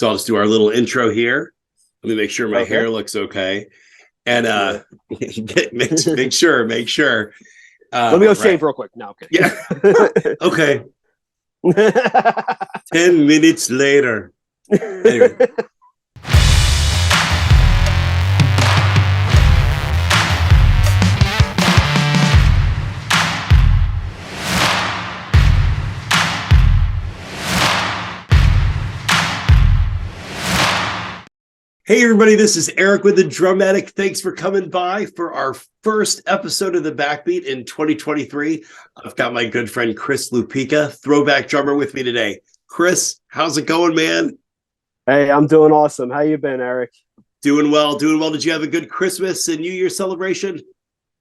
So I'll just do our little intro here. Let me make sure my hair looks okay. And make sure. Let me go shave real quick. No, okay. Yeah. Okay. 10 minutes later. Anyway. Hey everybody, this is Eric with the Drumatic. Thanks for coming by for our first episode of the Backbeat in 2023. I've got my good friend Chris Lupica, Throwback Drummer, with me today. Chris, how's it going, man? Hey, I'm doing awesome. How you been, Eric? Doing well. Did you have a good Christmas and New Year celebration?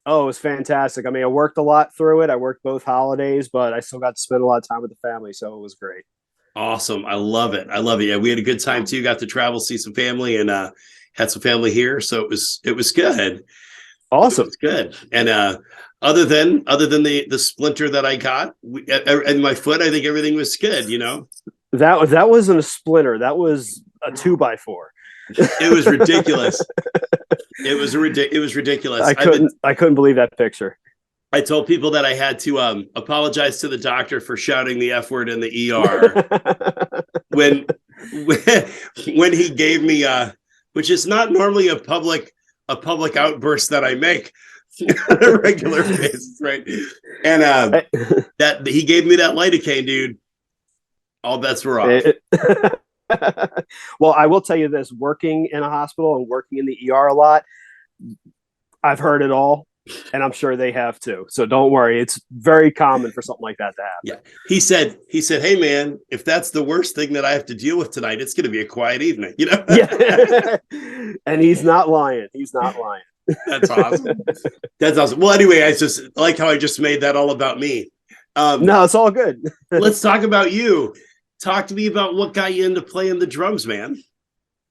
Oh, it was fantastic. I mean, I worked a lot through it. I worked both holidays, but I still got to spend a lot of time with the family, so it was great. Awesome. I love it. Yeah, we had a good time too. Got to travel, see some family, and had some family here. So it was good. Awesome. It was good. And other than the splinter that I got in my foot, I think everything was good, you know. That wasn't a splinter. That was a 2x4. It was ridiculous. It was ridiculous. I couldn't believe that picture. I told people that I had to apologize to the doctor for shouting the F word in the ER when he gave me which is not normally a public outburst that I make on a regular basis, right? And that he gave me that lidocaine, dude. All bets were off. Well, I will tell you this: working in a hospital and working in the ER a lot, I've heard it all. And I'm sure they have too. So don't worry. It's very common for something like that to happen. Yeah. He said, hey man, if that's the worst thing that I have to deal with tonight, it's going to be a quiet evening, you know? Yeah. And he's not lying. That's awesome. Well, anyway, I just like how I just made that all about me. No, it's all good. Let's talk about you. Talk to me about what got you into playing the drums, man.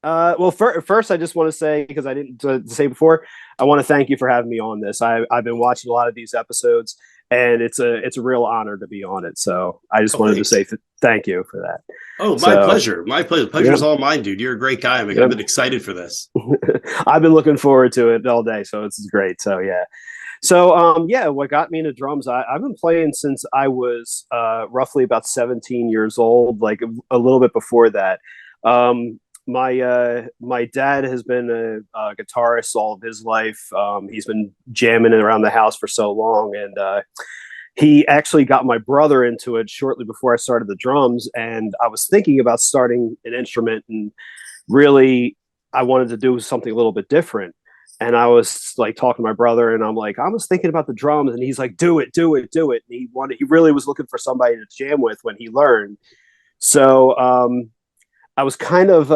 Well, first, I just want to say, because I didn't say before, I want to thank you for having me on this. I've been watching a lot of these episodes, and it's a real honor to be on it. So I just wanted to say thank you for that. Oh, my pleasure. My pleasure. Pleasure's all mine, dude. You're a great guy. I've been excited for this. I've been looking forward to it all day, so it's great. So yeah. So what got me into drums? I've been playing since I was roughly about 17 years old, like a little bit before that. My dad has been a guitarist all of his life. He's been jamming around the house for so long, and he actually got my brother into it shortly before I started the drums. And I was thinking about starting an instrument, and really I wanted to do something a little bit different. And I was like talking to my brother, and I'm like, I was thinking about the drums, and he's like, do it. And he really was looking for somebody to jam with when he learned. So I was kind of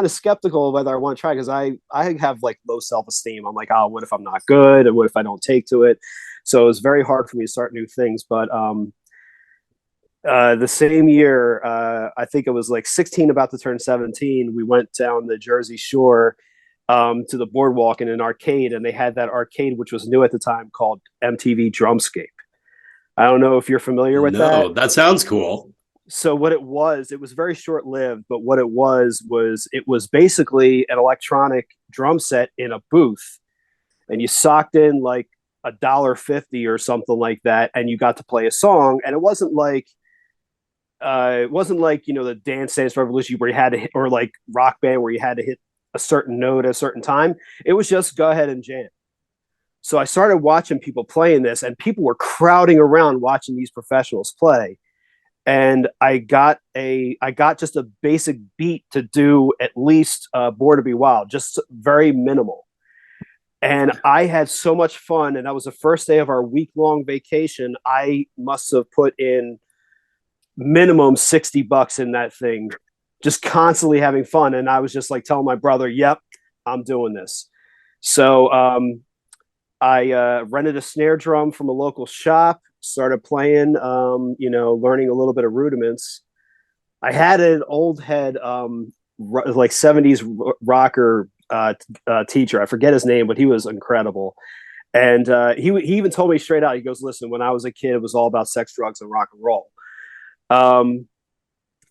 skeptical of whether I want to try, because I have like low self-esteem. I'm like, oh, what if I'm not good? And what if I don't take to it? So it was very hard for me to start new things. But the same year, I think it was like 16, about to turn 17, we went down the Jersey Shore to the boardwalk in an arcade. And they had that arcade, which was new at the time, called MTV Drumscape. I don't know if you're familiar with that. No, that sounds cool. So what it was very short-lived, but what it was basically an electronic drum set in a booth, and you socked in like $1.50 or something like that, and you got to play a song. And it wasn't like the Dance Dance Revolution where you had to hit, or like Rock Band where you had to hit a certain note at a certain time. It was just go ahead and jam. So I started watching people playing this, and people were crowding around watching these professionals play. And I got just a basic beat to do at least Born to Be Wild, just very minimal. And I had so much fun. And that was the first day of our week-long vacation. I must have put in minimum $60 in that thing, just constantly having fun. And I was just like telling my brother, yep, I'm doing this. So I rented a snare drum from a local shop, started playing, learning a little bit of rudiments. I had an old head, like 70s rocker teacher. I forget his name, but he was incredible. And he even told me straight out, he goes, listen, when I was a kid, it was all about sex, drugs, and rock and roll.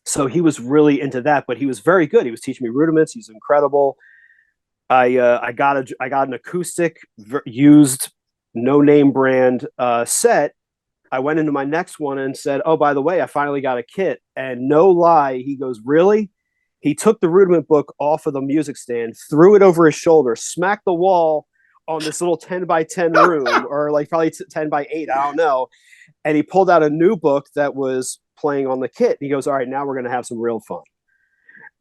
So he was really into that, but he was very good. He was teaching me rudiments. He's incredible. I got an acoustic used no name brand set. I went into my next one and said, "Oh, by the way, I finally got a kit." And no lie, he goes, "Really?" He took the rudiment book off of the music stand, threw it over his shoulder, smacked the wall on this little 10 by 10 room, or like probably 10 by 8, I don't know. And he pulled out a new book that was playing on the kit. He goes, "All right, now we're going to have some real fun."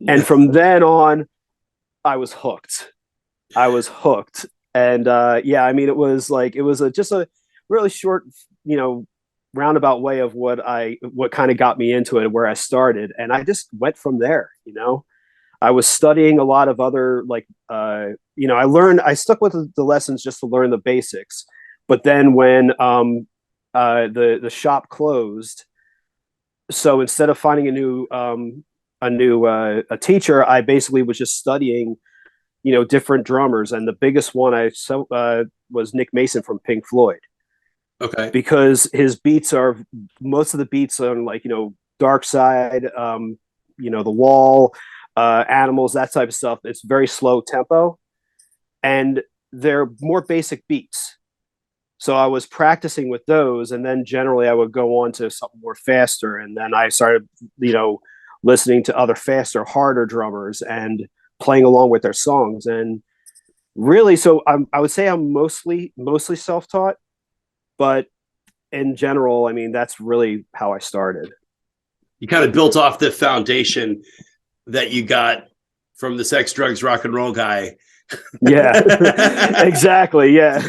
And from then on, I was hooked. And yeah, I mean, it was just a really short, roundabout way of what kind of got me into it, where I started, and I just went from there. I was studying a lot of other I stuck with the lessons just to learn the basics. But then when the shop closed, so instead of finding a teacher, I basically was just studying different drummers, and the biggest one was Nick Mason from Pink Floyd. Okay. Because most of the beats on Dark Side, The Wall, Animals, that type of stuff. It's very slow tempo, and they're more basic beats. So I was practicing with those, and then generally I would go on to something more faster, and then I started, listening to other faster, harder drummers and playing along with their songs. And really, so I would say I'm mostly self-taught, but in general, I mean, that's really how I started. You kind of built off the foundation that you got from the sex, drugs, rock and roll guy. Yeah, exactly. Yeah.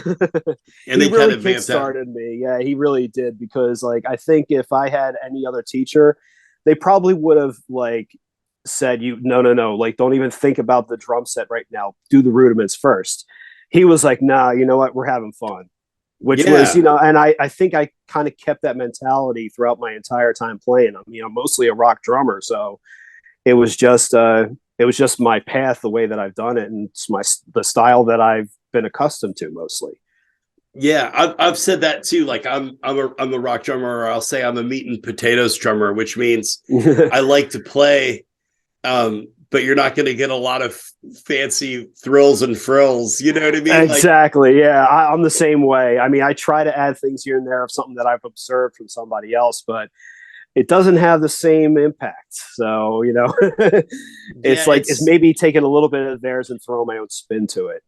And he they really kind of kickstarted me. Yeah, he really did. Because I think if I had any other teacher, they probably would have said, no, don't even think about the drum set right now. Do the rudiments first. He was like, nah, you know what? We're having fun. Which was, and I think I kind of kept that mentality throughout my entire time playing. I'm mostly a rock drummer, so it was just my path, the way that I've done it, and it's the style that I've been accustomed to mostly. Yeah, I've said that too. Like I'm a rock drummer, or I'll say I'm a meat and potatoes drummer, which means I like to play, but you're not going to get a lot of fancy thrills and frills. You know what I mean? Exactly. Yeah, I'm the same way. I mean, I try to add things here and there of something that I've observed from somebody else, but it doesn't have the same impact. So, it's maybe taking a little bit of theirs and throwing my own spin to it,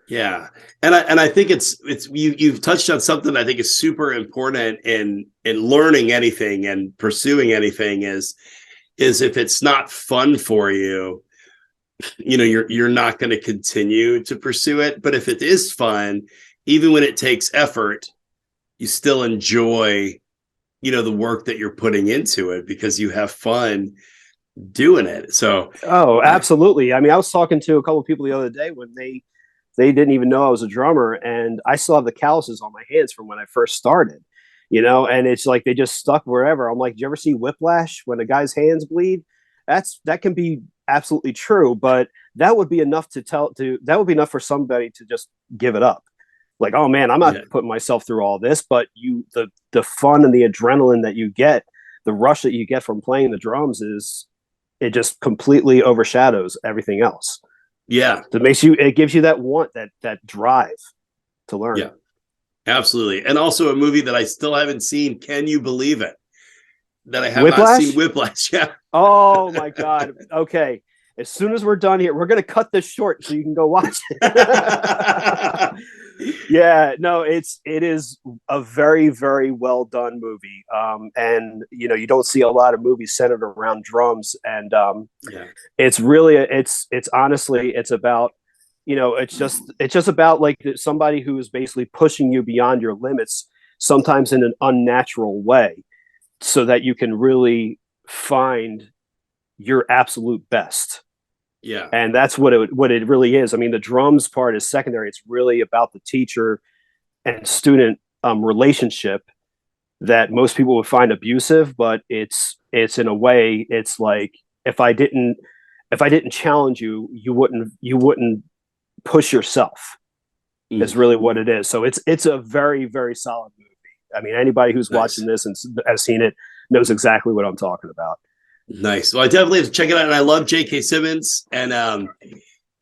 Yeah. And I think it's you've touched on something I think is super important in learning anything and pursuing anything is if it's not fun for you, you're not going to continue to pursue it. But if it is fun, even when it takes effort, you still enjoy, the work that you're putting into it because you have fun doing it. So, oh, absolutely. I mean, I was talking to a couple of people the other day when they didn't even know I was a drummer, and I still have the calluses on my hands from when I first started, and it's like they just stuck wherever. I'm like, did you ever see Whiplash when a guy's hands bleed? That can be absolutely true, but that would be enough that would be enough for somebody to just give it up. Like, oh man, I'm not putting myself through all this. But the fun and the adrenaline that you get, the rush that you get from playing the drums it just completely overshadows everything else. Yeah. It gives you that drive to learn. Yeah, absolutely. And also a movie that I still haven't seen. Can you believe it? That I have not seen Whiplash. Yeah. Oh my God. Okay. As soon as we're done here, we're going to cut this short so you can go watch it. Yeah, no, it is a very, very well done movie. And you don't see a lot of movies centered around drums. And it's really it's honestly, it's about, it's just about like somebody who is basically pushing you beyond your limits, sometimes in an unnatural way, so that you can really find your absolute best. Yeah. And that's what it really is. I mean, the drums part is secondary. It's really about the teacher and student relationship that most people would find abusive, but it's in a way, it's like, if I didn't challenge you, you wouldn't push yourself. Is really what it is. So it's a very, very solid movie. I mean, anybody who's watching this and has seen it knows exactly what I'm talking about. Nice. Well, I definitely have to check it out. And I love J.K. Simmons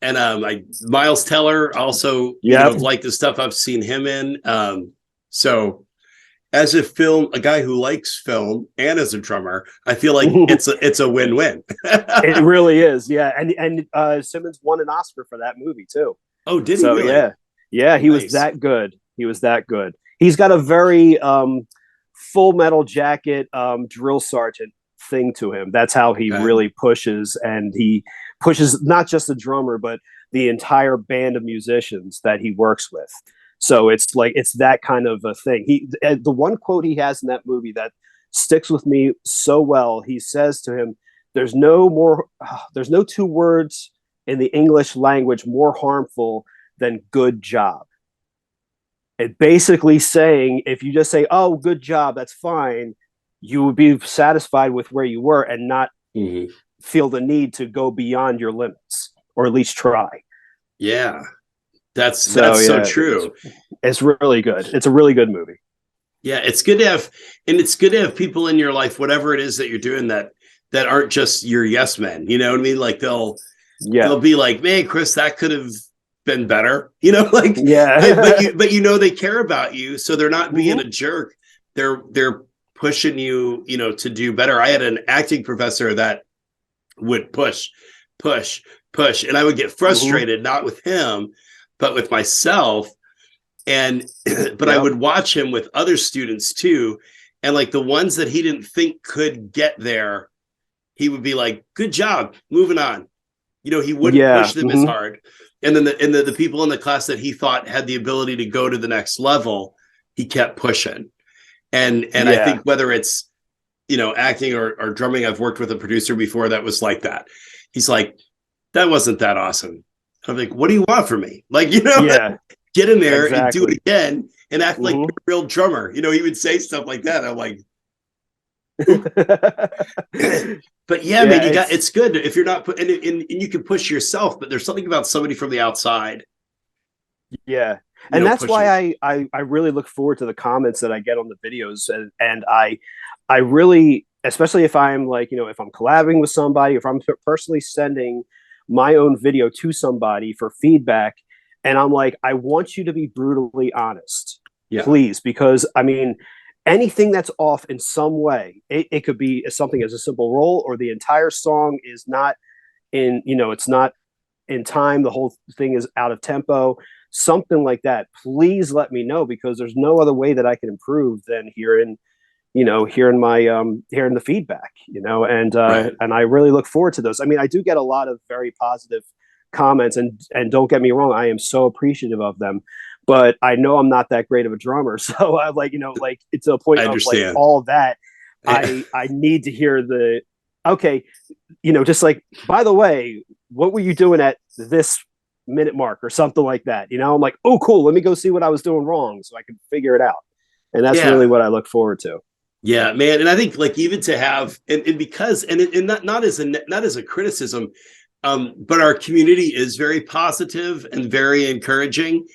Miles Teller. Also, like the stuff I've seen him in. So as a guy who likes film and as a drummer, I feel like it's a win-win. It really is. Yeah. And Simmons won an Oscar for that movie too. Oh, did he really? Yeah. He was that good. He's got a very Full Metal Jacket drill sergeant thing to him. That's how he really pushes, and he pushes not just the drummer, but the entire band of musicians that he works with. So it's that kind of a thing. The one quote he has in that movie that sticks with me so well, he says to him, there's no two words in the English language more harmful than good job. It basically saying, if you just say, oh, good job, that's fine, you would be satisfied with where you were and not feel the need to go beyond your limits, or at least try. Yeah. That's so true. It's really good. It's a really good movie. Yeah, it's good to have people in your life, whatever it is that you're doing, that aren't just your yes men. You know what I mean? Like they'll be like, man, Chris, that could have been better. You know, like but they care about you, so they're not being a jerk. They're pushing you, to do better. I had an acting professor that would push, and I would get frustrated, not with him, but with myself. But I would watch him with other students too. And like the ones that he didn't think could get there, he would be like, good job, moving on. He wouldn't push them as hard. And then the people in the class that he thought had the ability to go to the next level, he kept pushing. And I think whether it's, acting or drumming, I've worked with a producer before that was like that. He's like, that wasn't that awesome. I'm like, what do you want from me? Like, get in there and do it again and act like you're a real drummer. He would say stuff like that. I'm like, but man, it's good if you're not and you can push yourself, but there's something about somebody from the outside. Yeah. And that's why I really look forward to the comments that I get on the videos. And I really, especially if I'm like, if I'm collabing with somebody, if I'm personally sending my own video to somebody for feedback, and I'm like, I want you to be brutally honest, please, because I mean, anything that's off in some way, it could be something as a simple roll, or the entire song is not in, it's not in time, the whole thing is out of tempo, something like that. Please let me know, because there's no other way that I can improve than hearing the feedback, and I really look forward to those. I mean, I do get a lot of very positive comments, and don't get me wrong, I am so appreciative of them, but I know I'm not that great of a drummer. So I it's a point of like all of that. I need to hear just like, by the way, what were you doing at this minute mark or something like that? I'm like, oh, cool. Let me go see what I was doing wrong so I can figure it out. And that's really what I look forward to. Yeah, man. And I think like even to have, and not as a criticism, but our community is very positive and very encouraging,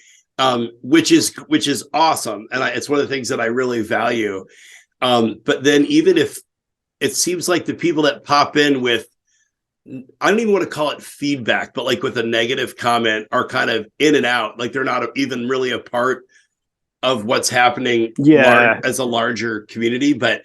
which is awesome. And it's one of the things that I really value. But then even if it seems like the people that pop in with, I don't even want to call it feedback, but like with a negative comment are kind of in and out. Like they're not even really a part of what's happening as a larger community. But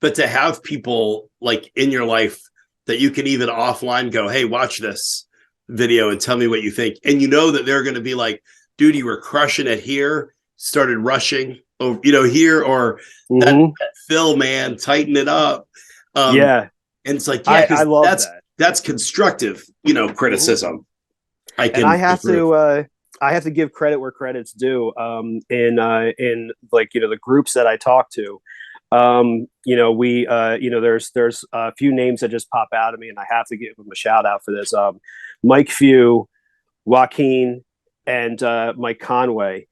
to have people like in your life that you can even offline go, hey, watch this video and tell me what you think. And that they're going to be like, dude, you were crushing it here, started rushing over, here, or that fill, man, tighten it up. And it's like, I love that's constructive, criticism. I have to give credit where credit's due. In like, the groups that I talk to, there's a few names that just pop out at me, and I have to give them a shout out for this. Mike Few, Joaquin, and Mike Conway.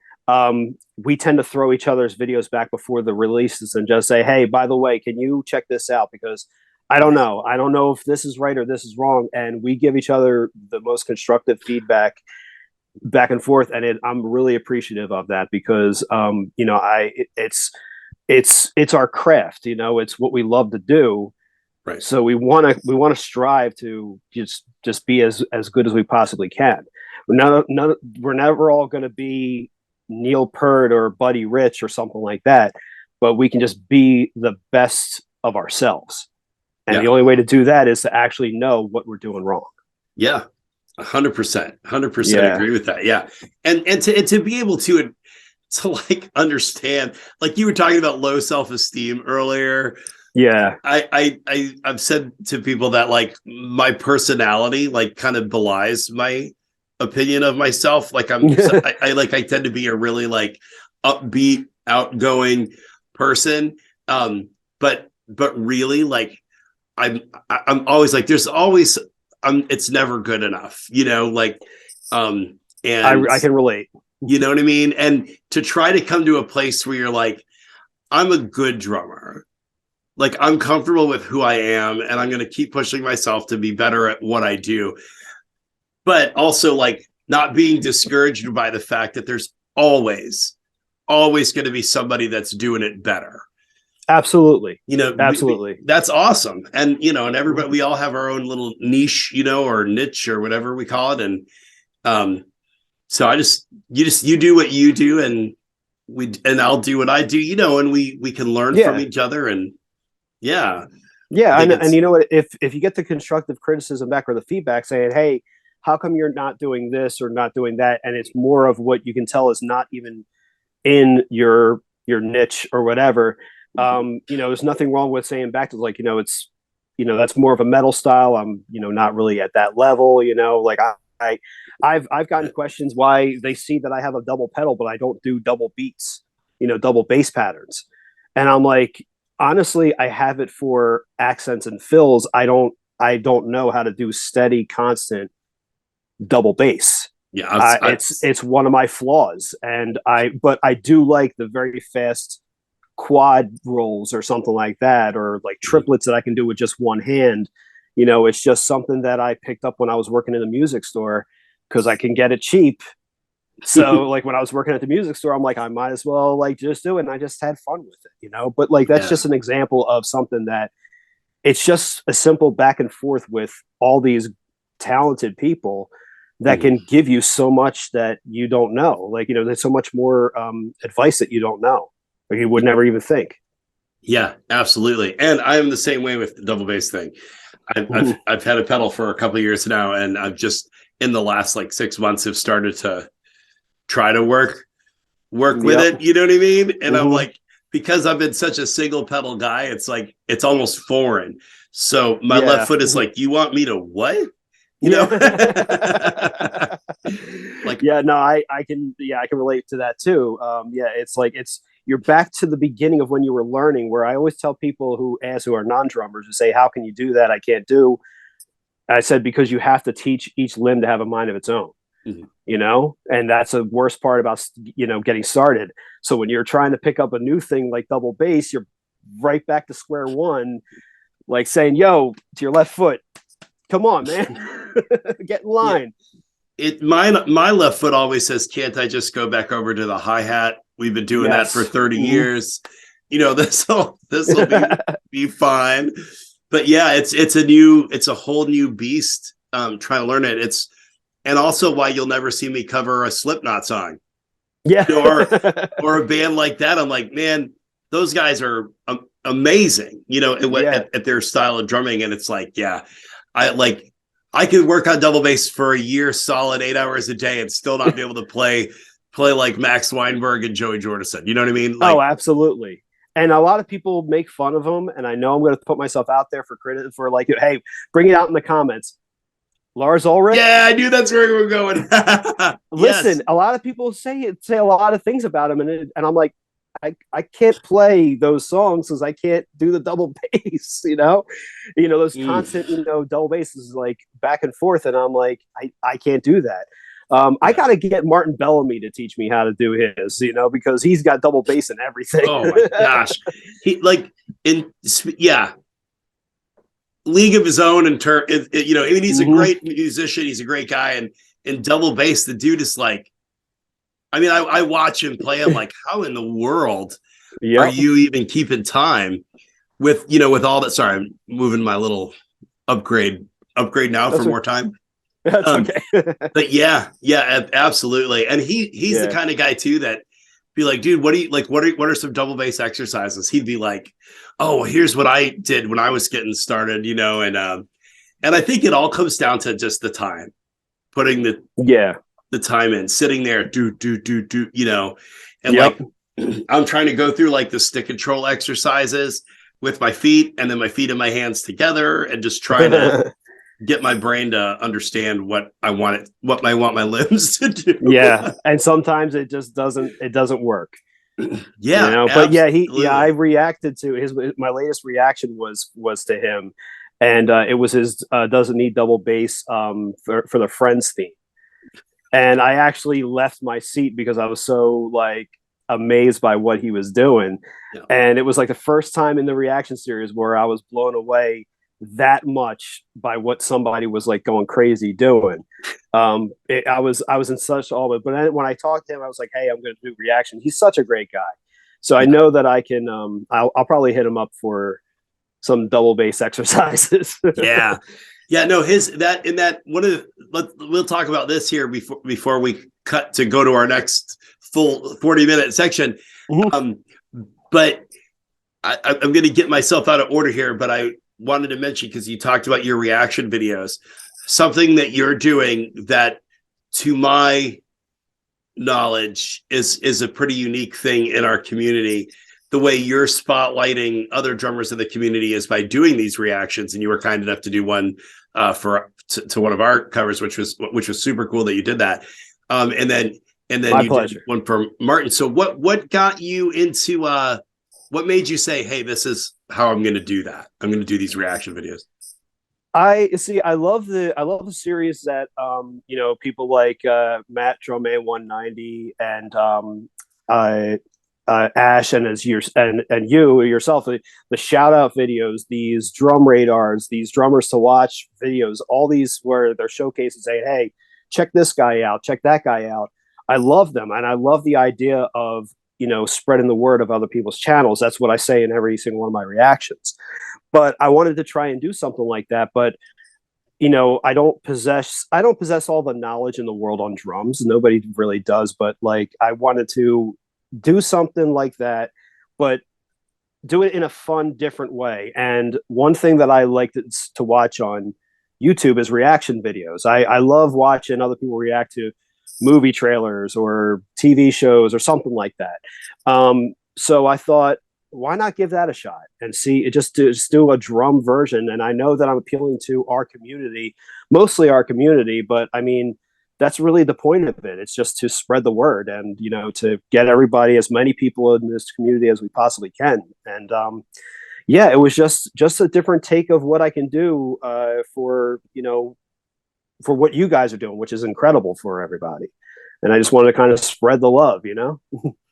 We tend to throw each other's videos back before the releases and just say, hey, by the way, can you check this out? Because I don't know if this is right or this is wrong. And we give each other the most constructive feedback back and forth. And I'm really appreciative of that, because, it's our craft, it's what we love to do. Right. So we want to strive to just be as good as we possibly can. We're never all going to be Neil Peart or Buddy Rich or something like that, but we can just be the best of ourselves. And the only way to do that is to actually know what we're doing wrong. Yeah. 100% agree with that. Yeah. And to be able to like understand, like you were talking about low self-esteem earlier. Yeah. I've said to people that like my personality like kind of belies my opinion of myself. Like I tend to be a really like upbeat, outgoing person. But really like I'm always like there's always it's never good enough, like and I can relate. You know what I mean? And to try to come to a place where you're like, I'm a good drummer. Like I'm comfortable with who I am and I'm going to keep pushing myself to be better at what I do. But also like not being discouraged by the fact that there's always going to be somebody that's doing it better. Absolutely. Absolutely. That's awesome. And, and everybody, we all have our own little niche, or niche or whatever we call it. And, so you do what you do and I'll do what I do, and we can learn from each other and yeah. And you know what, if you get the constructive criticism back or the feedback saying, hey, how come you're not doing this or not doing that? And it's more of what you can tell is not even in your niche or whatever. There's nothing wrong with saying back to like, it's, that's more of a metal style. I'm, not really at that level, like I've gotten questions why they see that I have a double pedal, but I don't do double beats, double bass patterns. And I'm like, honestly, I have it for accents and fills. I don't know how to do steady, constant double bass. Yeah. It's one of my flaws. But I do like the very fast quad rolls or something like that, or like triplets that I can do with just one hand. It's just something that I picked up when I was working in the music store because I can get it cheap. So like when I was working at the music store, I'm like, I might as well like just do it. And I just had fun with it, but like, that's just an example of something that it's just a simple back and forth with all these talented people that can give you so much that you don't know. Like, there's so much more advice that you don't know, or you would never even think. Yeah, absolutely. And I am the same way with the double bass thing. I've had a pedal for a couple of years now, and I've just in the last like 6 months have started to try to work with it. You know what I mean? And I'm like, because I've been such a single pedal guy, it's like it's almost foreign. So my left foot is like, you want me to what? Like, I can relate to that too. It's like you're back to the beginning of when you were learning, where I always tell people who are non-drummers who say, how can you do that? I can't do. I said, because you have to teach each limb to have a mind of its own, and that's the worst part about, getting started. So when you're trying to pick up a new thing like double bass, you're right back to square one, like saying, yo, to your left foot, come on, man, get in line. My left foot always says, can't I just go back over to the hi-hat? We've been doing that for 30 years. This will be fine. But yeah, it's a whole new beast. Trying to learn it. And also why you'll never see me cover a Slipknot song. Yeah. Or a band like that. I'm like, man, those guys are amazing, at their style of drumming. And it's like, I could work on double bass for a year solid, 8 hours a day and still not be able to play like Max Weinberg and Joey Jordison. You know what I mean? Like, oh, absolutely. And a lot of people make fun of him. And I know I'm going to put myself out there for like, hey, bring it out in the comments. Lars Ulrich. Yeah, I knew that's where we were going. Listen, a lot of people say a lot of things about him. And I'm like, I can't play those songs because I can't do the double bass, those constant, double basses like back and forth. And I'm like, I can't do that. I got to get Martin Bellamy to teach me how to do his, because he's got double bass and everything. Oh my gosh. League of his own in turn, he's a great musician. He's a great guy. And in double bass, the dude is like, I watch him play. I'm like, how in the world are you even keeping time? with, you know, with all that, sorry, I'm moving my little upgrade now for more time. That's okay. But yeah, absolutely. And he's the kind of guy too that be like, dude, what do you like? What are some double bass exercises? He'd be like, oh, here's what I did when I was getting started, you know, and I think it all comes down to just the time, putting the time in, sitting there, do, you know, and like I'm trying to go through like the stick control exercises with my feet and then my feet and my hands together and just trying to get my brain to understand what I want my limbs to do. Yeah. And sometimes it just doesn't work. Yeah. You know? But I reacted to my latest reaction was to him. And it was his Doesn't Need Double Bass for the Friends theme. And I actually left my seat because I was so like amazed by what he was doing. Yeah. And it was like the first time in the reaction series where I was blown away that much by what somebody was like going crazy doing. I was in such awe. But then when I talked to him, I was like, hey, I'm going to do reaction. He's such a great guy. So I know that I can, I'll probably hit him up for some double bass exercises. Yeah. No, we'll talk about this here before we cut to go to our next full 40-minute section. Mm-hmm. But I'm going to get myself out of order here, but I wanted to mention, because you talked about your reaction videos, something that you're doing that, to my knowledge, is a pretty unique thing in our community. The way you're spotlighting other drummers in the community is by doing these reactions, and you were kind enough to do one to one of our covers, which was super cool that you did that. And then my you pleasure. Did one for Martin. So what got you into what made you say, hey, this is how I'm going to do that? I'm going to do these reaction videos. I love the series that you know, people like Matt Drumman 190 and Ash and you yourself, the shout out videos, these drum radars, these drummers to watch videos, all these where they're showcasing, saying, hey, check this guy out, check that guy out. I love them, and I love the idea of, you know, spreading the word of other people's channels. That's what I say in every single one of my reactions. But I wanted to try and do something like that. But, you know, I don't possess all the knowledge in the world on drums. Nobody really does. But like, I wanted to do something like that, but do it in a fun, different way. And one thing that I like to watch on YouTube is reaction videos. I love watching other people react to movie trailers or TV shows or something like that. So I thought, why not give that a shot and see, just do a drum version? And I know that I'm appealing to our community, mostly our community, but I mean, that's really the point of it. It's just to spread the word and, you know, to get everybody, as many people in this community as we possibly can. And yeah, it was just a different take of what I can do for, you know, for what you guys are doing, which is incredible for everybody. And I just wanted to kind of spread the love, you know?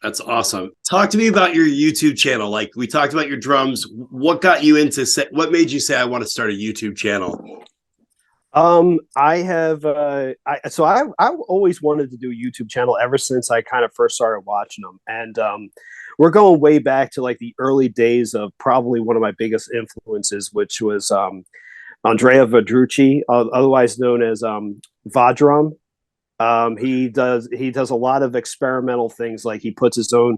That's awesome. Talk to me about your YouTube channel. Like, we talked about your drums. What got you into, what made you say, I want to start a YouTube channel? I've always wanted to do a YouTube channel ever since I kind of first started watching them. And we're going way back to like the early days of probably one of my biggest influences, which was Andrea Vadrucci, otherwise known as Vadrum. He does a lot of experimental things, like he puts his own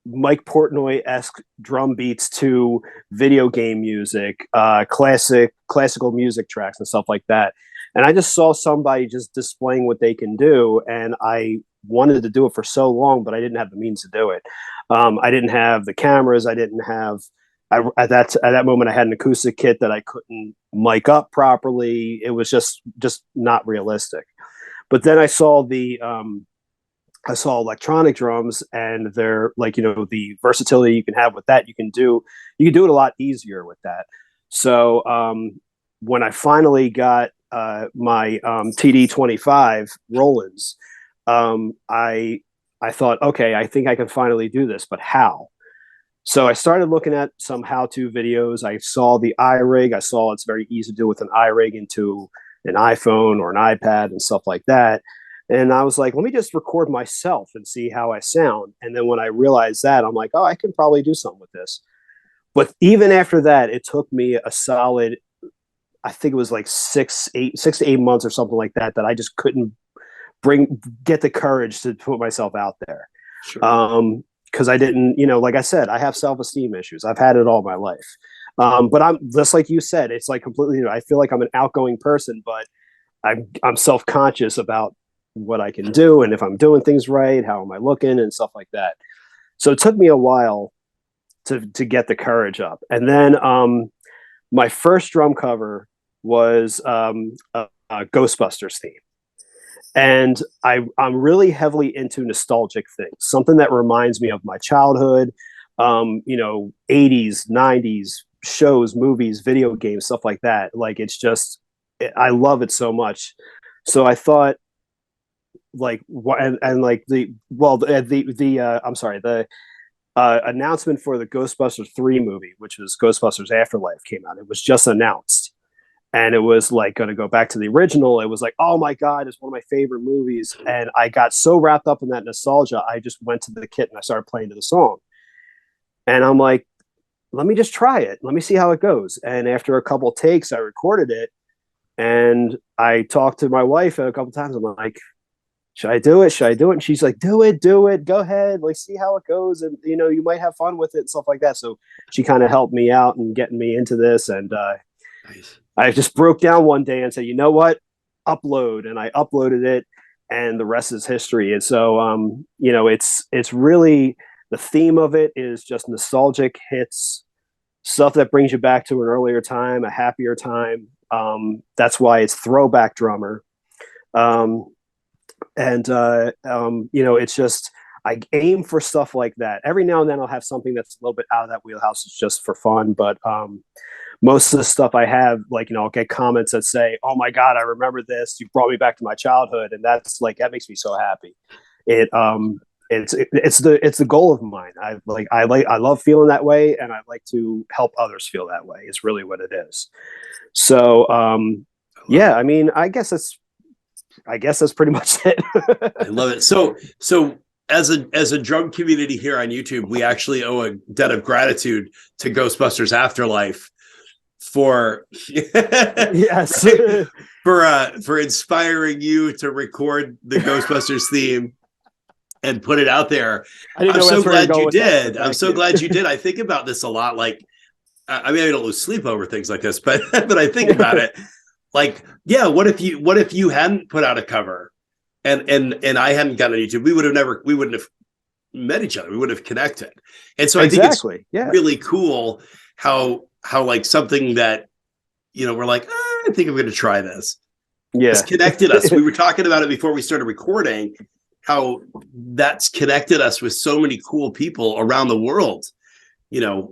Mike Portnoy-esque drum beats to video game music, classical music tracks and stuff like that. And I just saw somebody just displaying what they can do, and I wanted to do it for so long, but I didn't have the means to do it. I didn't have the cameras. I didn't have. At that moment, I had an acoustic kit that I couldn't mic up properly. It was just not realistic. But then I saw electronic drums, and they're like, you know, the versatility you can have with that. You can do it a lot easier with that. So when I finally got my TD-25 Rollins, I thought, okay, I think I can finally do this, but how? So I started looking at some how-to videos. I saw the iRig. I saw it's very easy to do with an iRig into an iPhone or an iPad and stuff like that. And I was like, let me just record myself and see how I sound. And then when I realized that, I'm like, oh, I can probably do something with this. But even after that, it took me a solid, I think it was like 6 to 8 months or something like that, that I just couldn't get the courage to put myself out there. Sure. Because I didn't, like I said, I have self-esteem issues. I've had it all my life. But I'm just like you said, it's like completely, I feel like I'm an outgoing person, but I'm self-conscious about what I can do and if I'm doing things right, how am I looking and stuff like that. So it took me a while to get the courage up. And then my first drum cover was a Ghostbusters theme. And I'm really heavily into nostalgic things, something that reminds me of my childhood, 80s, 90s shows, movies, video games, stuff like that. Like, it's just, I love it so much. So I thought, like, and like the announcement for the Ghostbusters 3 movie, which was Ghostbusters Afterlife, came out. It was just announced. And it was like going to go back to the original. It was like, oh my God, it's one of my favorite movies. And I got so wrapped up in that nostalgia, I just went to the kit and I started playing to the song. And I'm like, let me just try it. Let me see how it goes. And after a couple of takes, I recorded it. And I talked to my wife a couple of times. I'm like, should I do it? Should I do it? And she's like, do it. Go ahead. Like, see how it goes. And, you might have fun with it and stuff like that. So she kind of helped me out and getting me into this. And Nice. I just broke down one day and said, you know what? Upload. And I uploaded it, and the rest is history. And so, it's really, the theme of it is just nostalgic hits, stuff that brings you back to an earlier time, a happier time. That's why it's Throwback Drummer. It's just, I aim for stuff like that. Every now and then I'll have something that's a little bit out of that wheelhouse. It's just for fun. But most of the stuff I have, like, I'll get comments that say, oh my God, I remember this. You brought me back to my childhood. And that's like, that makes me so happy. It's the goal of mine. I love feeling that way. And I like to help others feel that way, is really what it is. So, yeah, I mean, I guess that's pretty much it. I love it. So as a drum community here on YouTube, we actually owe a debt of gratitude to Ghostbusters Afterlife for yes for inspiring you to record the Ghostbusters theme and put it out there. I'm so glad you did. I'm so glad you did. I think about this a lot. Like, I mean, I don't lose sleep over things like this, but I think about it. Like, yeah, what if you hadn't put out a cover and I hadn't gotten on YouTube? We wouldn't have met each other. We wouldn't have connected. And so I think it's really cool how like something that, we're like, I think I'm going to try this. Yeah. It's connected us. We were talking about it before we started recording, how that's connected us with so many cool people around the world. Was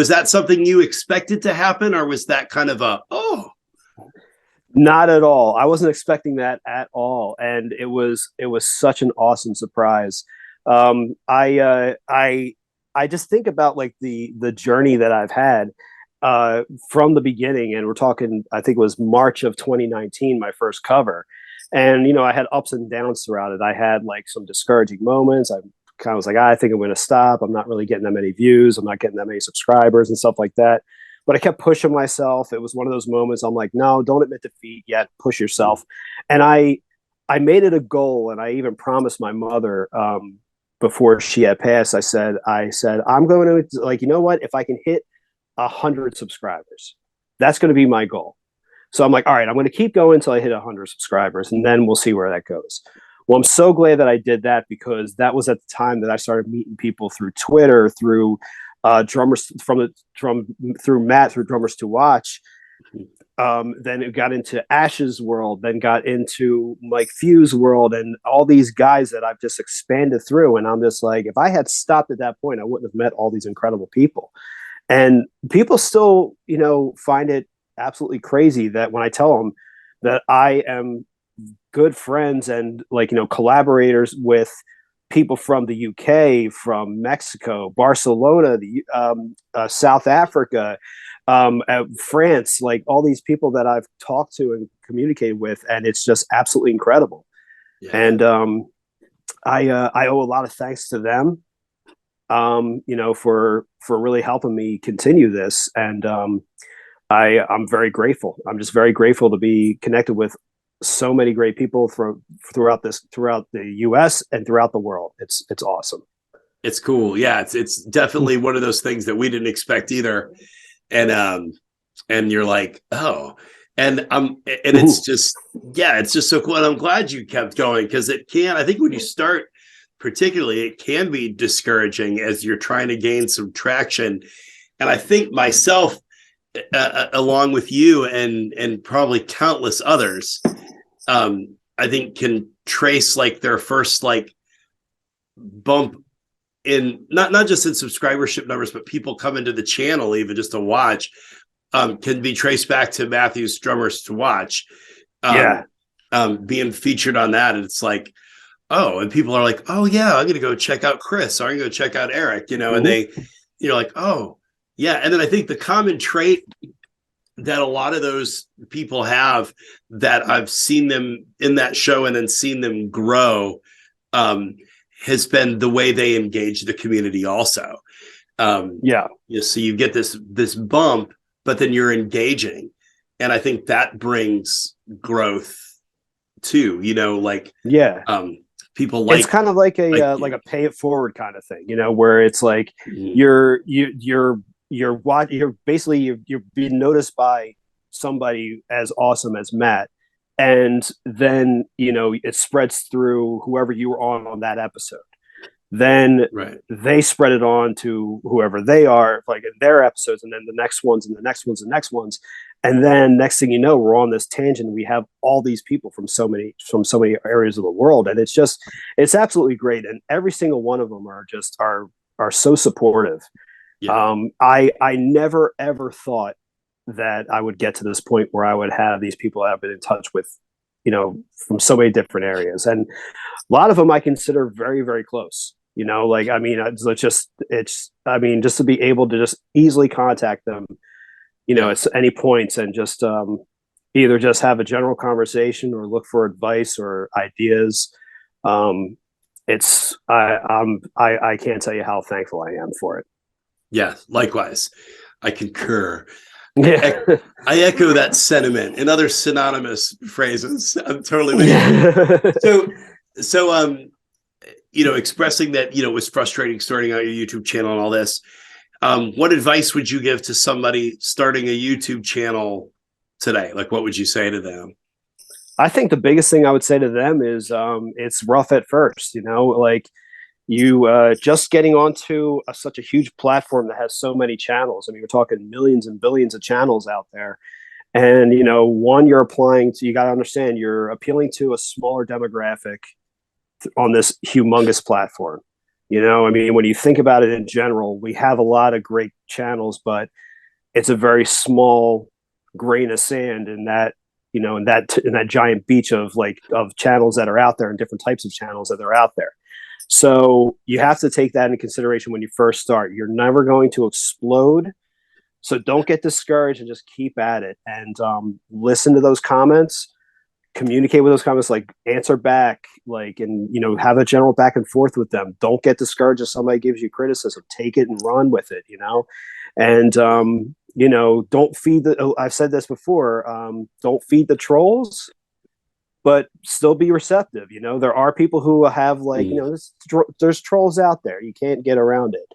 that something you expected to happen, or was that kind of Not at all. I wasn't expecting that at all, and it was such an awesome surprise. I just think about, like, the journey that I've had from the beginning, and we're talking, I think it was March of 2019, my first cover, and I had ups and downs throughout it. I had, like, some discouraging moments. I kind of was like, I think I'm going to stop. I'm not really getting that many views. I'm not getting that many subscribers and stuff like that. But I kept pushing myself. It was one of those moments I'm like, no, don't admit defeat yet. Push yourself. And I made it a goal, and I even promised my mother before she had passed. I said, I'm going to, like, you know what? If I can hit 100 subscribers, that's going to be my goal. So I'm like, all right, I'm going to keep going until I hit 100 subscribers, and then we'll see where that goes. Well, I'm so glad that I did that, because that was at the time that I started meeting people through Twitter, through drummers through Matt, through Drummers to Watch. Then it got into Ash's world, then got into Mike Few's world, and all these guys that I've just expanded through. And I'm just like, if I had stopped at that point, I wouldn't have met all these incredible people. And people still, find it absolutely crazy that when I tell them that I am good friends and, like, collaborators with people from the UK, from Mexico, Barcelona, South Africa, France, like all these people that I've talked to and communicated with, and it's just absolutely incredible. Yeah. And I owe a lot of thanks to them. for really helping me continue this. And I'm very grateful. I'm just very grateful to be connected with so many great people throughout the U.S. and throughout the world. It's awesome. It's cool. Yeah, it's definitely one of those things that we didn't expect either. And you're like, oh, and it's just, yeah, it's just so cool. And I'm glad you kept going, because I think when you start, particularly, it can be discouraging as you're trying to gain some traction. And I think myself, along with you and probably countless others, I think can trace like their first like bump in not just in subscribership numbers, but people come into the channel even just to watch, can be traced back to Matthew's Drummers to Watch, being featured on that. And it's like, oh, and people are like, oh yeah, I'm gonna go check out Chris, or I'm gonna go check out Eric, and you're like, oh yeah. And then I think the common trait that a lot of those people have, that I've seen them in that show and then seen them grow, has been the way they engage the community also. So you get this bump, but then you're engaging. And I think that brings growth too, people like, it's kind of like a pay it forward kind of thing, where it's like you're being noticed by somebody as awesome as Matt, and then it spreads through whoever you were on that episode. Then they spread it on to whoever they are, like in their episodes, and then the next ones and the next ones and next ones. And then next thing you know, we're on this tangent. We have all these people from so many areas of the world. And it's absolutely great. And every single one of them are so supportive. Yeah. I never, ever thought that I would get to this point where I would have these people I've been in touch with, from so many different areas. And a lot of them I consider very, very close. Just to be able to just easily contact them, at any points, and just either just have a general conversation or look for advice or ideas. I can't tell you how thankful I am for it. Yeah, likewise. I concur. Yeah. I echo that sentiment in other synonymous phrases. I'm totally with you. So expressing that, it was frustrating starting out your YouTube channel and all this. What advice would you give to somebody starting a YouTube channel today? Like, what would you say to them? I think the biggest thing I would say to them is it's rough at first, you just getting onto such a huge platform that has so many channels. I mean, we're talking millions and billions of channels out there. And, you got to understand, you're appealing to a smaller demographic on this humongous platform. When you think about it in general, we have a lot of great channels, but it's a very small grain of sand in that, in that giant beach of channels that are out there, and different types of channels that are out there. So you have to take that into consideration when you first start. You're never going to explode. So don't get discouraged and just keep at it, and listen to those comments, communicate with those comments, answer back, and have a general back and forth with them. Don't get discouraged if somebody gives you criticism. Take it and run with it, and don't feed I've said this before, don't feed the trolls, but still be receptive. There are people who have there's trolls out there. You can't get around it.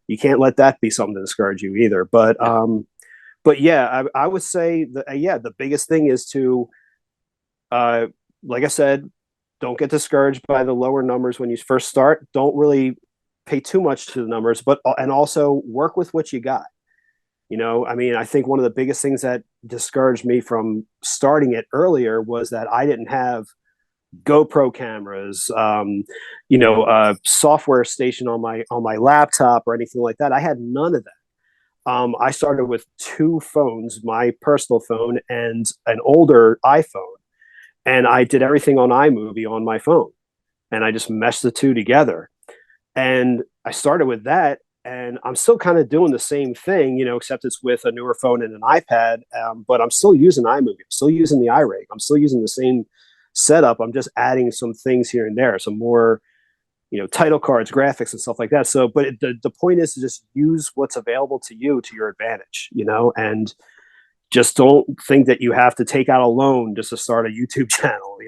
You can't let that be something to discourage you either. But yeah, I would say the biggest thing is to, like I said, don't get discouraged by the lower numbers when you first start. Don't really pay too much to the numbers, and also work with what you got. I think one of the biggest things that discouraged me from starting it earlier was that I didn't have GoPro cameras, software station on my laptop or anything like that. I had none of that. I started with 2 phones, my personal phone and an older iPhone. And I did everything on iMovie on my phone, and I just meshed the 2 together. And I started with that, and I'm still kind of doing the same thing, except it's with a newer phone and an iPad. But I'm still using iMovie. I'm still using the iRig. I'm still using the same setup. I'm just adding some things here and there, some more title cards, graphics, and stuff like that. So, but the point is to just use what's available to you to your advantage, and just don't think that you have to take out a loan just to start a YouTube channel,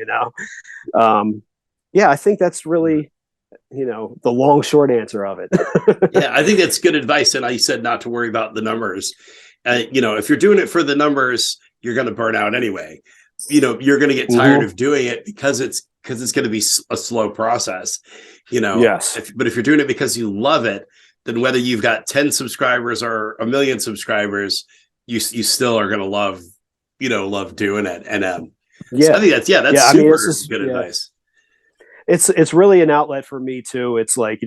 Yeah, I think that's really, the long, short answer of it. Yeah, I think that's good advice. And I said not to worry about the numbers. If you're doing it for the numbers, you're going to burn out anyway. You're going to get tired of doing it because it's going to be a slow process. Yes. But if you're doing it because you love it, then whether you've got 10 subscribers or 1 million subscribers, you still are going to love doing it. And so I think that's super good advice. It's really an outlet for me too. It's like,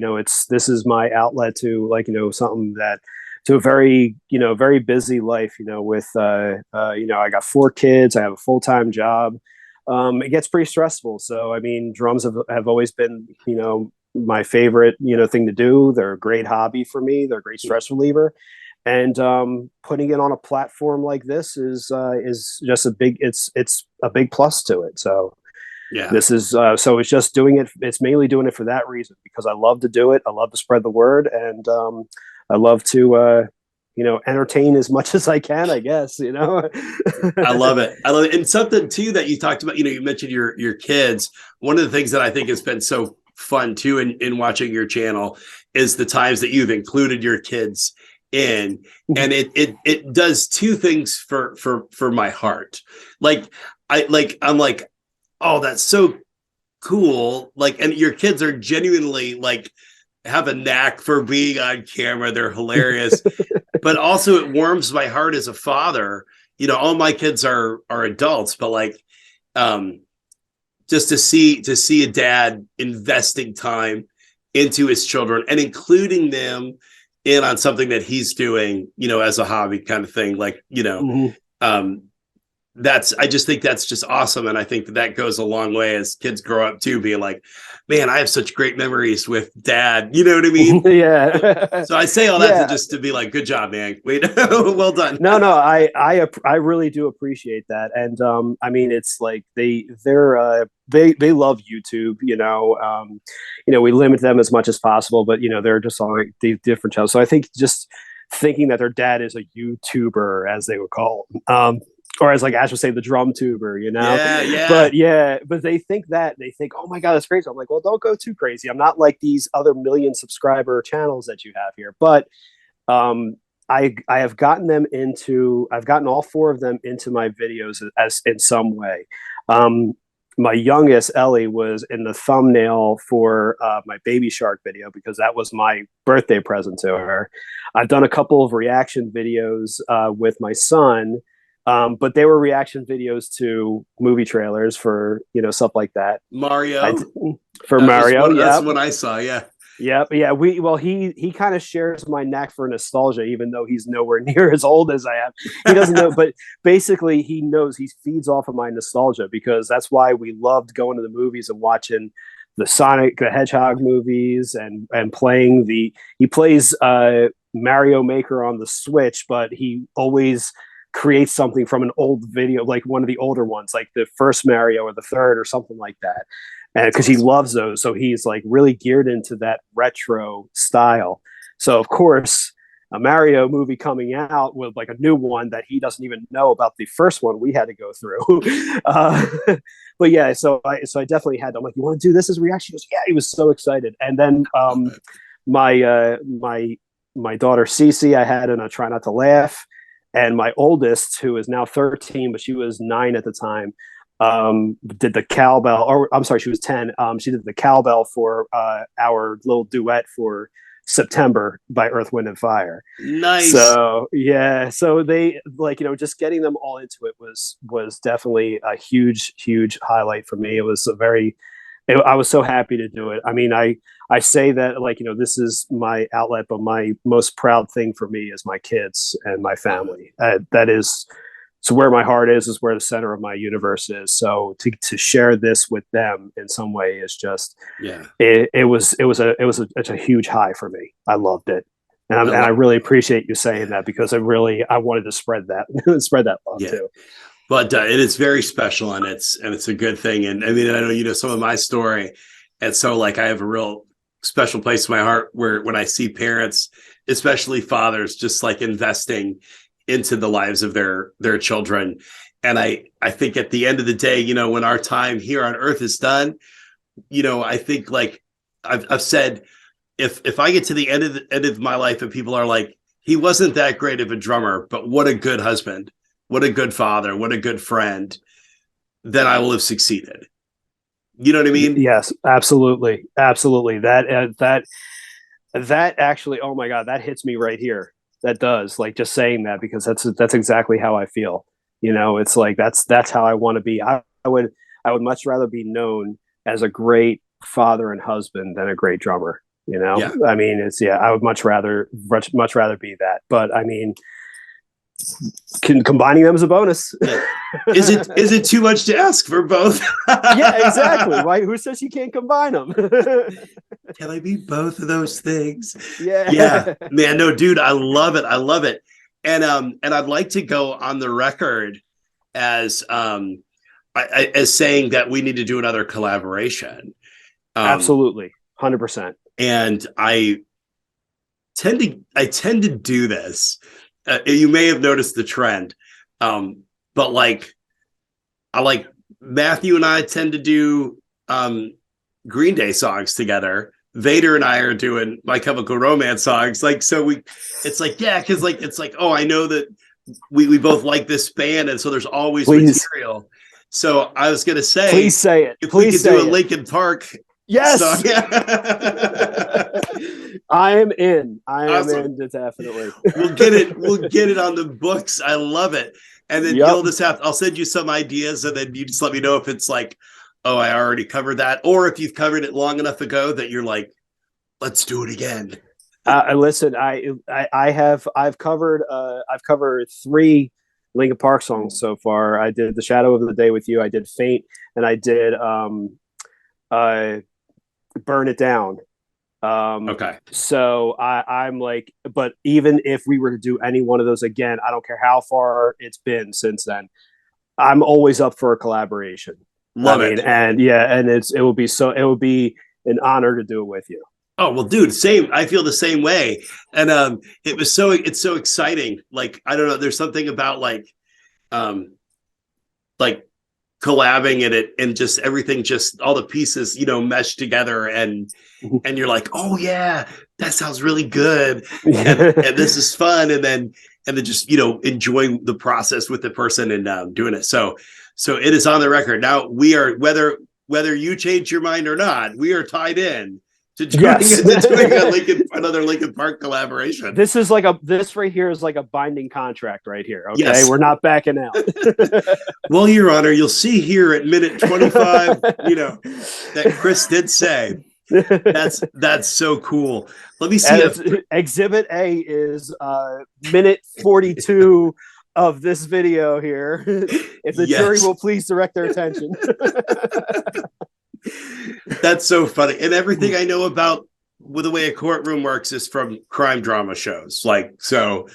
this is my outlet to something that to a very, very busy life, with, I got 4 kids, I have a full-time job. It gets pretty stressful. So, I mean, drums have always been, my favorite, thing to do. They're a great hobby for me. They're a great stress reliever. And putting it on a platform like this is just it's a big plus to it. So yeah, this is so it's just doing it. It's mainly doing it for that reason, because I love to do it. I love to spread the word, and I love to entertain as much as I can, I guess. I love it. And something too that you talked about, you mentioned your kids. One of the things that I think has been so fun too in watching your channel is the times that you've included your kids in, and it does 2 things for my heart. I'm like, oh, that's so cool. And your kids are genuinely have a knack for being on camera. They're hilarious, but also it warms my heart as a father. All my kids are adults, but just to see a dad investing time into his children and including them in on something that he's doing, as a hobby kind of thing. I just think that's just awesome. And I think that goes a long way as kids grow up too, being like, man, I have such great memories with dad. You know what I mean? Yeah. So I say all that to be like, good job, man. Wait, well done. No, I really do appreciate that. And I mean, it's like they love YouTube, we limit them as much as possible, but they're just on the different channels. So I think just thinking that their dad is a YouTuber, as they would call him, or as Ash would say, the drum tuber, Yeah. But they think, oh my God, that's crazy. I'm like, well, don't go too crazy. I'm not like these other 1 million subscriber channels that you have here. But I have gotten I've gotten all 4 of them into my videos as in some way. My youngest, Ellie, was in the thumbnail for my Baby Shark video, because that was my birthday present to her. I've done a couple of reaction videos with my son, but they were reaction videos to movie trailers for, stuff like that. Mario. Mario. That's what I saw. Yeah. Yep. Yeah. He kind of shares my knack for nostalgia, even though he's nowhere near as old as I am. He doesn't know, but basically he knows, he feeds off of my nostalgia, because that's why we loved going to the movies and watching the Sonic the Hedgehog movies and playing he plays Mario Maker on the Switch, but he always create something from an old video, like one of the older ones, like the first Mario or the third or something like that. And because he loves those. So he's really geared into that retro style. So of course, a Mario movie coming out with a new one that he doesn't even know about the first one we had to go through. But yeah, so I definitely had, I'm like, you want to do this as a reaction? He goes, yeah, he was so excited. And then my daughter Cece, I had in a Try Not to Laugh. And my oldest, who is now 13, but she was 9 at the time, did the cowbell, or I'm sorry, she was 10. She did the cowbell for our little duet for September by Earth, Wind and Fire. Nice. So yeah, so they just getting them all into it was definitely a huge highlight for me. It was I was so happy to do it. I mean, I say that this is my outlet, but my most proud thing for me is my kids and my family. That is, so where my heart is where the center of my universe is. So to share this with them in some way is just, it was a huge high for me. I loved it. And I really appreciate you saying that, because I wanted to spread that love too. But it is very special, and it's a good thing. And I mean, I know some of my story, and so I have a real special place in my heart where when I see parents, especially fathers, just like investing into the lives of their children. And I think at the end of the day, you know, when our time here on earth is done, you know, I think like I've said, if I get to the end of my life and people are like, he wasn't that great of a drummer, but what a good husband, what a good father, what a good friend, then I will have succeeded. You know what I mean? Yes, absolutely. Absolutely. That actually, oh my God, that hits me right here. That does, like, just saying that, because that's exactly how I feel. You know, it's like, that's how I want to be. I would much rather be known as a great father and husband than a great drummer. You know, Yeah. I mean, I would much rather be that. But I mean, combining them is a bonus. Is it too much to ask for both? Yeah, exactly. Why? Who says you can't combine them? Can I be both of those things? Yeah, man. No, dude, I love it. And I'd like to go on the record as as saying that we need to do another collaboration. Absolutely, 100%. And I tend to do this. You may have noticed the trend, but like Matthew and I tend to do Green Day songs together. Vader and I are doing My Chemical Romance songs. Like, so it's like, yeah, because like it's like, oh, I know that we both like this band, and so there's always material. So I was gonna say, please say it. If please we could do a Linkin Park. Yes. Song. I am in. Awesome. Definitely. We'll get it on the books. I love it. And then you'll just I'll send you some ideas, and then you just let me know if it's like, oh, I already covered that, or if you've covered it long enough ago that you're like, let's do it again. Listen, I've covered 3 Linkin Park songs so far. I did The Shadow of the Day with You. I did Faint, and I did Burn It Down. Okay. So I'm like, but even if we were to do any one of those again, I don't care how far it's been since then, I'm always up for a collaboration. Love it. And it would be an honor to do it with you. Oh, well, dude, same. I feel the same way. And it's so exciting. Like, I don't know, there's something about like collabing in it, and just everything, just all the pieces, you know, mesh together, and you're like, oh yeah, that sounds really good. And this is fun. And then just, you know, enjoying the process with the person and doing it. So it is on the record. Now we are, whether you change your mind or not, we are tied in to doing another Linkin Park collaboration. This right here is like a binding contract right here. Okay. Yes. We're not backing out. Well, Your Honor, you'll see here at minute 25, you know, that Chris did say. That's so cool. Let me see. Exhibit A is minute 42 of this video here. If the jury will please direct their attention. That's so funny. And everything I know about with the way a courtroom works is from crime drama shows. Like, so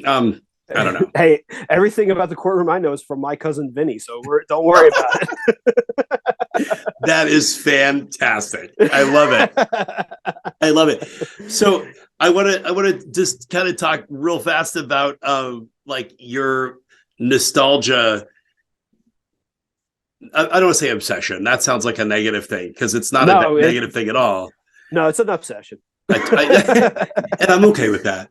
I don't know. Hey, everything about the courtroom I know is from my cousin Vinny, so don't worry about it. That is fantastic. I love it. So I want to just kind of talk real fast about like your nostalgia. I don't want to say obsession. That sounds like a negative thing, because it's not a negative thing at all. No, it's an obsession. And I'm okay with that.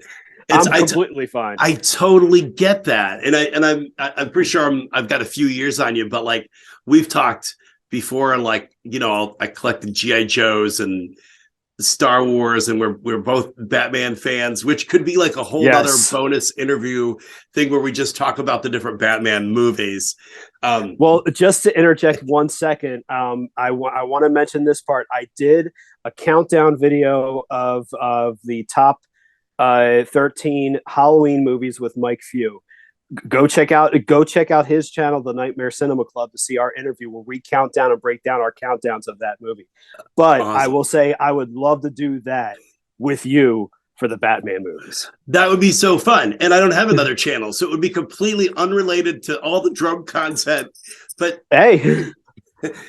I'm completely fine. I totally get that. And I'm pretty sure I've got a few years on you, but like we've talked before, and like, you know, I collected G.I. Joes and Star Wars, and we're both Batman fans, which could be like a whole other bonus interview thing where we just talk about the different Batman movies. Well, just to interject 1 second, I want to mention this part. I did a countdown video of the top 13 Halloween movies with Mike Few. Go check out his channel, The Nightmare Cinema Club, to see our interview where we count down and break down our countdowns of that movie. But awesome. I will say I would love to do that with you for the Batman movies. That would be so fun. And I don't have another channel, so it would be completely unrelated to all the drum content. But hey,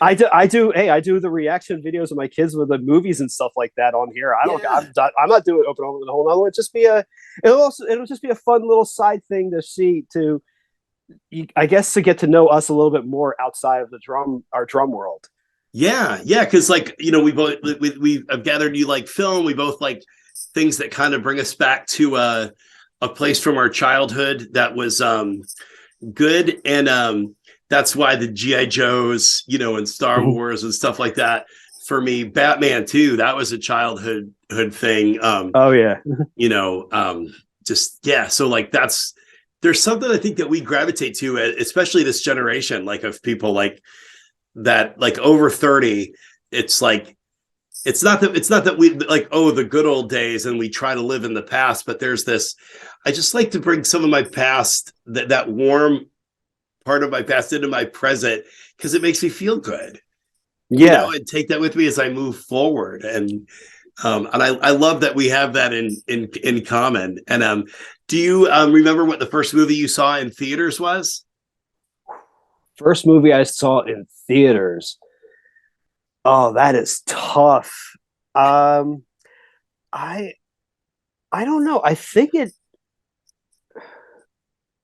I do. Hey, I do the reaction videos of my kids with the movies and stuff like that on here. I'm not doing open over the whole nother one. It'll just be a fun little side thing to see I guess to get to know us a little bit more outside of our drum world. Yeah, because like we I've gathered you like film. We both like things that kind of bring us back to a place from our childhood that was good, and that's why the GI Joes, and Star Wars and stuff like that. For me, Batman too. That was a childhood thing. Oh yeah, just yeah. So like there's something I think that we gravitate to, especially this generation, like of people like that, like over 30. It's like it's not that we like, oh, the good old days and we try to live in the past, but there's this, I just like to bring some of my past, that warm part of my past into my present, because it makes me feel good. Yeah, and take that with me as I move forward. And I love that we have that in common. And do you remember what the first movie you saw in theaters was? first movie I saw in theaters. Oh, that is tough. Um, I I don't know. I think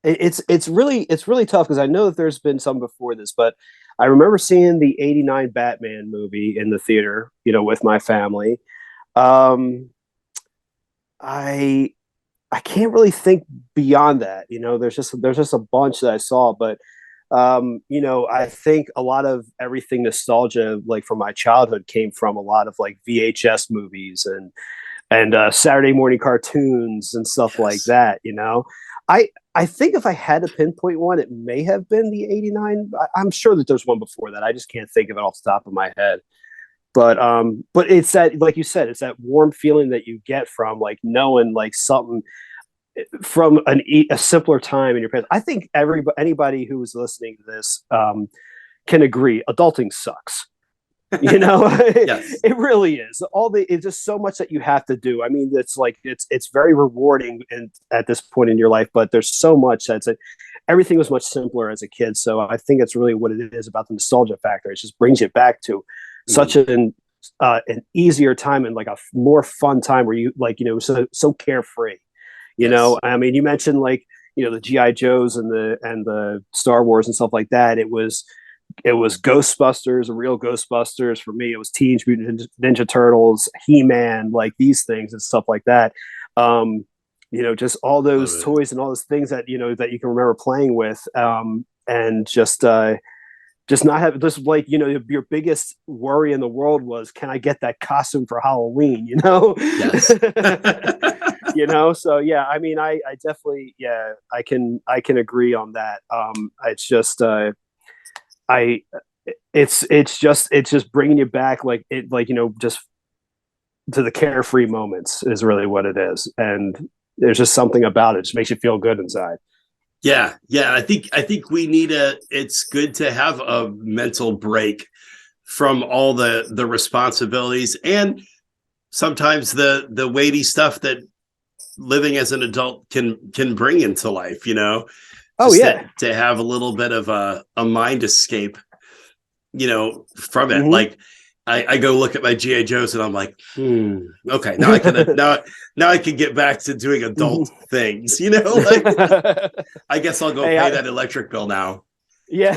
it's really tough because I know that there's been some before this, but I remember seeing the '89 Batman movie in the theater, with my family. Um, I I can't really think beyond that. There's just a bunch that I saw, but I think a lot of everything nostalgia, like from my childhood, came from a lot of like VHS movies and Saturday morning cartoons and stuff like Yes. that. I think if I had to pinpoint one, it may have been the '89. I'm sure that there's one before that. I just can't think of it off the top of my head. But it's that, like you said, it's that warm feeling that you get from like knowing like something from a simpler time in your past. I think anybody who is listening to this can agree. Adulting sucks. Yes. It really is. It's just so much that you have to do. I mean, it's very rewarding and at this point in your life, but there's so much everything was much simpler as a kid. So I think it's really what it is about the nostalgia factor. It just brings you back to such an easier time and like a more fun time where you like, so carefree. Yes. I mean, you mentioned like, the GI Joes and the Star Wars and stuff like that. It was Ghostbusters, real Ghostbusters. For me, it was Teenage Mutant Ninja Turtles, He-Man, like these things and stuff like that. Just all Love those it. toys and all those things that that you can remember playing with, and just not have just like your biggest worry in the world was, can I get that costume for Halloween? Yes. So yeah, I mean, I definitely, yeah, I can agree on that. It's just I it's just bringing you back just to the carefree moments is really what it is, and there's just something about it just makes you feel good inside. Yeah. I think we need it's good to have a mental break from all the responsibilities and sometimes the weighty stuff that living as an adult can bring into life, Oh just yeah. to have a little bit of a mind escape, from it. Hmm. Like I go look at my GI Joes and I'm like, okay, now I can now I can get back to doing adult things, like I guess I'll go Hey, pay that electric bill now. yeah.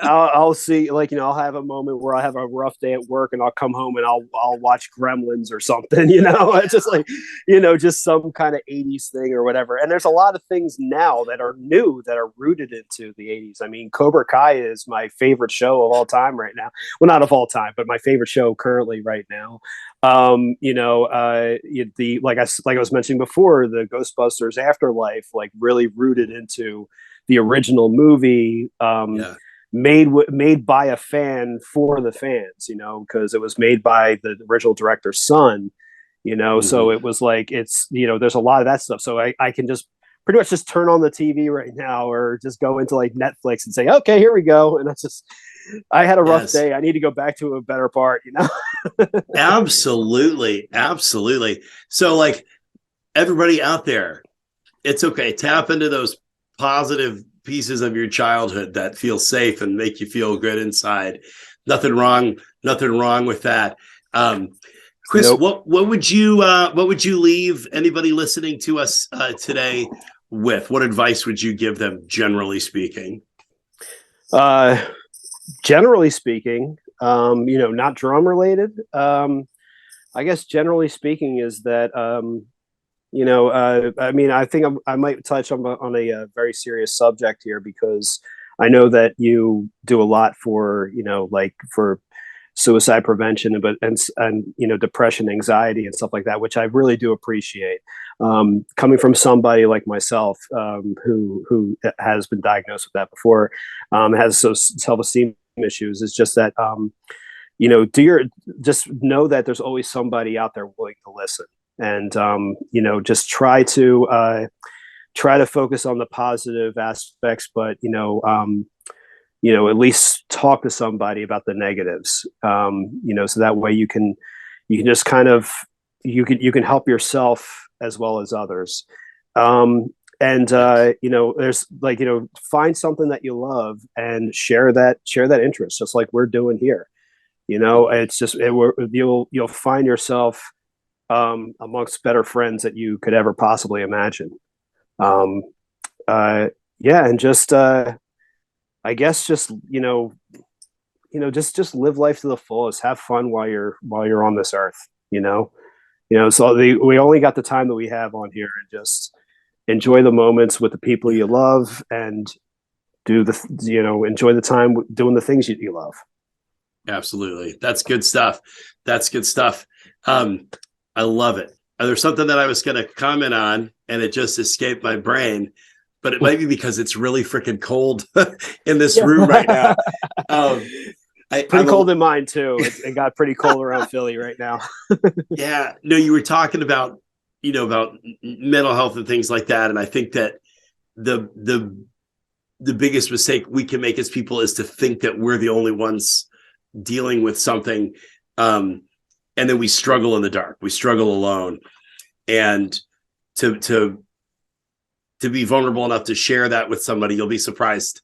I'll see, like, I'll have a moment where I have a rough day at work and I'll come home and I'll watch Gremlins or something, it's just like, just some kind of '80s thing or whatever. And there's a lot of things now that are new that are rooted into the '80s. I mean, Cobra Kai is my favorite show of all time right now. Well, not of all time, but my favorite show currently right now. Like I was mentioning before, the Ghostbusters Afterlife, like really rooted into the original movie, Yeah. made by a fan for the fans, because it was made by the original director's son, so Mhm. it was like, there's a lot of that stuff. So I can just pretty much just turn on the TV right now or just go into like Netflix and say, okay, here we go. And I had a rough Yes. day. I need to go back to a better part. Absolutely. So like everybody out there, it's okay. Tap into those positive pieces of your childhood that feel safe and make you feel good inside. Nothing wrong with that. Chris, Nope. what would you leave anybody listening to us today with? What advice would you give them, generally speaking? Generally speaking, not drum related. I guess generally speaking is that, I think I might touch on a very serious subject here, because I know that you do a lot for, for suicide prevention, and depression, anxiety, and stuff like that, which I really do appreciate. Coming from somebody like myself, who has been diagnosed with that before, has self-esteem issues, is just that, just know that there's always somebody out there willing to listen, and just try to focus on the positive aspects, but at least talk to somebody about the negatives, so that way you can just kind of, you can help yourself as well as others. There's find something that you love and share that interest, just like we're doing here. It's just, you'll find yourself amongst better friends that you could ever possibly imagine. And just, I guess just, just live life to the fullest, have fun while you're on this earth, so we only got the time that we have on here, and just enjoy the moments with the people you love, and enjoy the time doing the things you love. Absolutely. That's good stuff. I love it. There's something that I was going to comment on, and it just escaped my brain, but it might be because it's really freaking cold in this room right now. Pretty cold in mine too. It got pretty cold around Philly right now. Yeah. No, you were talking about, about mental health and things like that. And I think that the biggest mistake we can make as people is to think that we're the only ones dealing with something. And then we struggle in the dark. We struggle alone. And to be vulnerable enough to share that with somebody, you'll be surprised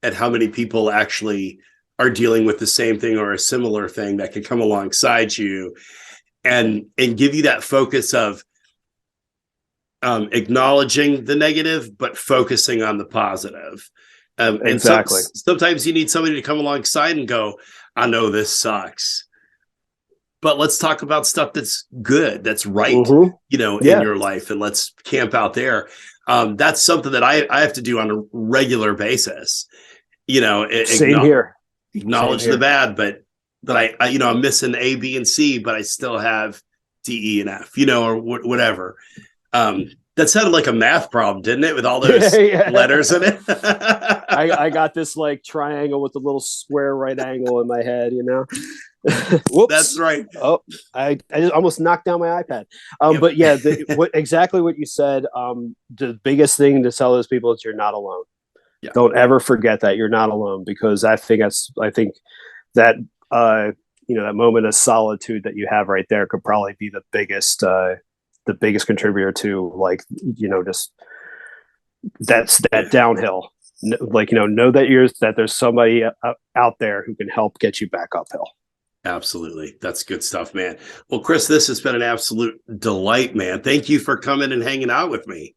at how many people actually are dealing with the same thing or a similar thing that can come alongside you and give you that focus of acknowledging the negative, but focusing on the positive. Exactly. And sometimes you need somebody to come alongside and go, I know this sucks, but let's talk about stuff that's good, that's right, in your life, and let's camp out there. That's something that I have to do on a regular basis. Same here. Acknowledge the bad, but I'm missing A, B, and C, but I still have D, E, and F, or whatever. That sounded like a math problem, didn't it? With all those letters in it. I got this like triangle with a little square right angle in my head, Whoops. That's right. Oh, I just almost knocked down my iPad. But yeah, exactly what you said. The biggest thing to tell those people is you're not alone. Yeah. Don't ever forget that you're not alone, because I think that that moment of solitude that you have right there could probably be the biggest contributor to just that downhill. Know that there's somebody out there who can help get you back uphill. Absolutely. That's good stuff, man. Well, Chris, this has been an absolute delight, man. Thank you for coming and hanging out with me.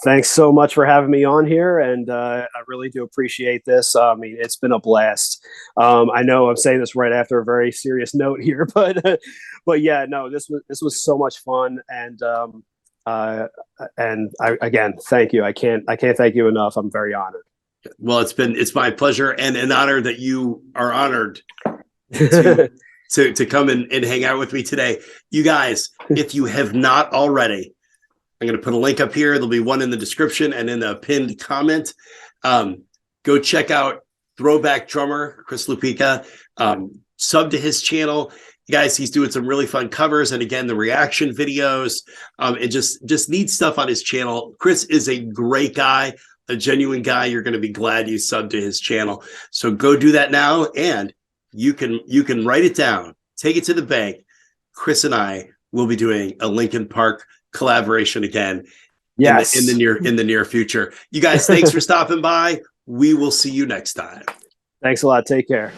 Thanks so much for having me on here, and I really do appreciate this. I mean, it's been a blast. I know I'm saying this right after a very serious note here, but yeah, no, this was so much fun, and again, thank you. I can't thank you enough. I'm very honored. Well, it's my pleasure and an honor that you are honored to come and hang out with me today. You guys, if you have not already, I'm going to put a link up here. There'll be one in the description and in the pinned comment. Go check out Throwback Drummer, Chris Lupica. Sub to his channel. You guys, he's doing some really fun covers, and again, the reaction videos, and just neat stuff on his channel. Chris is a great guy, a genuine guy. You're going to be glad you subbed to his channel. So go do that now, and you can write it down, take it to the bank. Chris and I will be doing a Linkin Park collaboration again. Yes. in the near future. You guys, thanks for stopping by. We will see you next time. Thanks a lot. Take care.